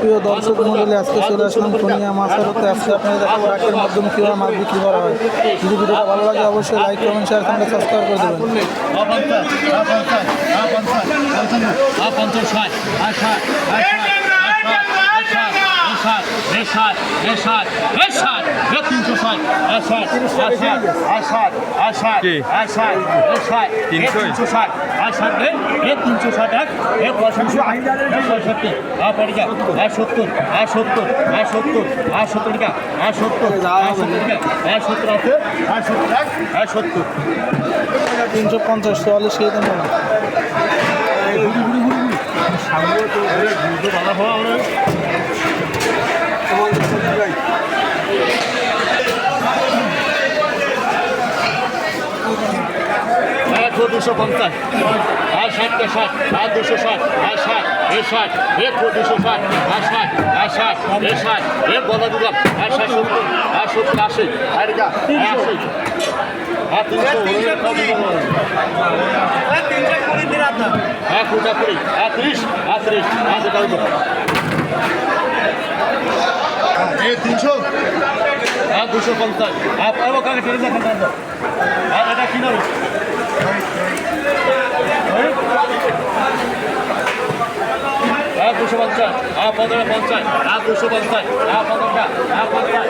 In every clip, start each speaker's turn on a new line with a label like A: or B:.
A: প্রিয় দর্শক মন্ডলী, আজকে চলে আসলাম কোনিয়া মাছ আড়তে। আজকে আপনাদের দেখাবো হাটের মাধ্যমে কীভাবে মাছ বিক্রি করা হয়। যদি ভিডিওটা ভালো লাগে অবশ্যই লাইক কমেন্ট শেয়ার চ্যানেলটা সাবস্ক্রাইব করে দেবেন। তিনশো 44 সেই দাম না।
B: দুশো 50 আর 60 কে 60 আর 260 আর 60 এ 60 এক 260 আর 60 আর 60 এ 60 এক বলা দিলাম আর 70 আর 70 80 আর গা 80 আর 300 আর 320 দিন আপনার আর 20 আর 30 আর 30 আর দাও এই 300 আর 250 आप आओ काके चले जा खंडा আর এটা কি নাও আর 250 আর 1550 আর 250 আর 15টা আর 50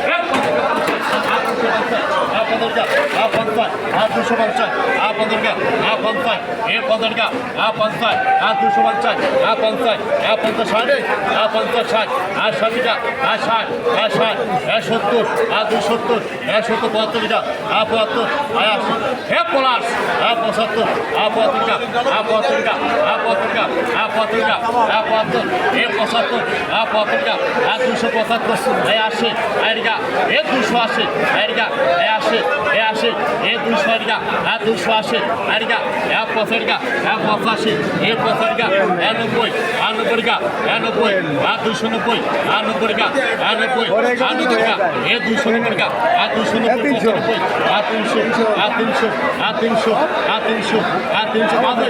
B: আর 250 আর 250 আর 15টা আর 50 আর 250 আর 15টা আর 50 এর 15টা আর 50 আর 250 আর 50 আর 50 60 আর 50 60 আর 60টা আর 60 আর 60 আর 70 আর 270 আর 70 72টা আর 72 আর 80 হে পলাশ আর 75 আর 72টা আর 72টা আর 72টা আর 72টা আর 72 এ 75 আর 72টা আর 275 এ 80 আইগা এ 280 আইগা এ 80 এ 80 এ 200 আইগা আর 280 আইগা এ 85 আর 85 এ 85 এ 90 আর 90 এ 90 আর 290 আর 90 আর 90 আর 90 এ 290 আর 290 আর 300 আর 300 আর 300 আর 300 আর 300 বাদে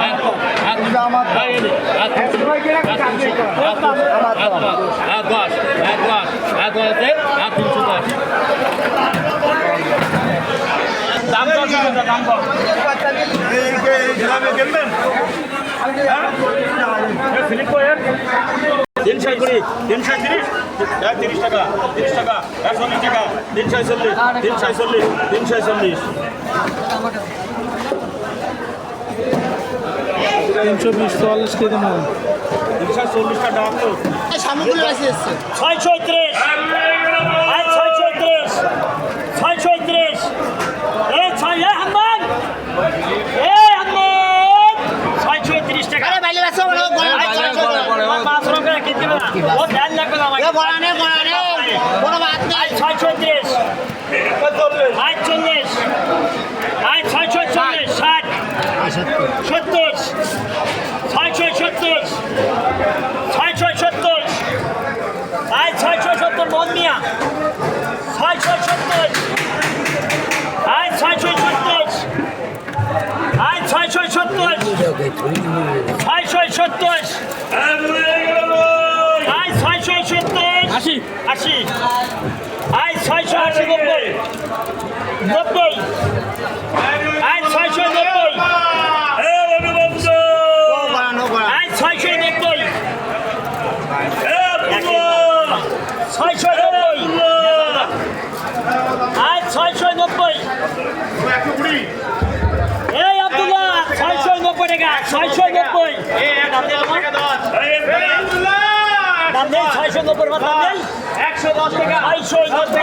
B: আর 330 টাকা 30 টাকা 140 টাকা 340 340 340
A: 320 44 के दाम
B: 340 টা দাম তো
C: সামগ্রী আছে
D: 630 আই 630 630 এই 6 হাম্মান এই হাম্মান 630 টাকা
C: আরে বাইলে আছে বড় বড়
D: 500 টাকা কিনতে না ও ধ্যান রাখবে না আমাকে
C: বড়ানে কোনো বাদ নেই
D: 630 আই 40 আই 640 60 70 670 670 আই 670 মন মিয়া 670 I 670 I 670 670 I 670 80 80 I 680 90 90 I 690 I 690 I 690 এই আব্দুল্লাহ 690 টাকা 690 দাম নেই 690 এর দাম নেই 110 টাকা
A: 650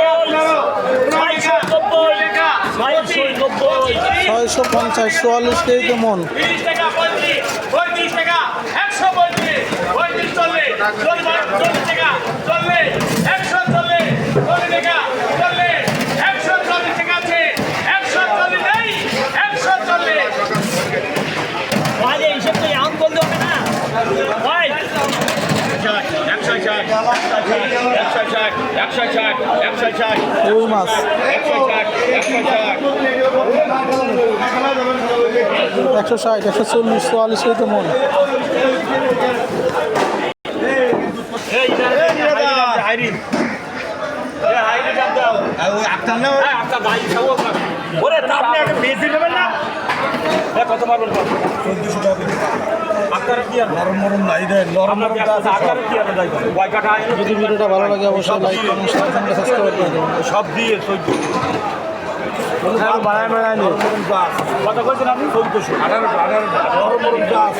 A: 44 के दाम
B: 30 টাকা 35 টাকা 135 35 চলে 40 টাকা চলে 140 40 টাকা চলে 140 টাকা আছে 140 নেই 140
D: ভাই এই সব তো আম বলতে হবে না ভাই
B: 160
A: রুই মাছ 160, 140, 44 হইতে মন।
D: কত মারবেন আপনারা কি আর নরম নরম নাই দেন নরম নরম আপনারা কি আর যাই কয় কাটা
A: যদি ভিডিওটা ভালো লাগে অবশ্যই লাইক করুন, শেয়ার করুন, সাবস্ক্রাইব করে দেবেন।
D: সব দিয়ে 14 বাড়ায় বাড়ায় কত কইছেন আপনি 1418 নরম নরম গাছ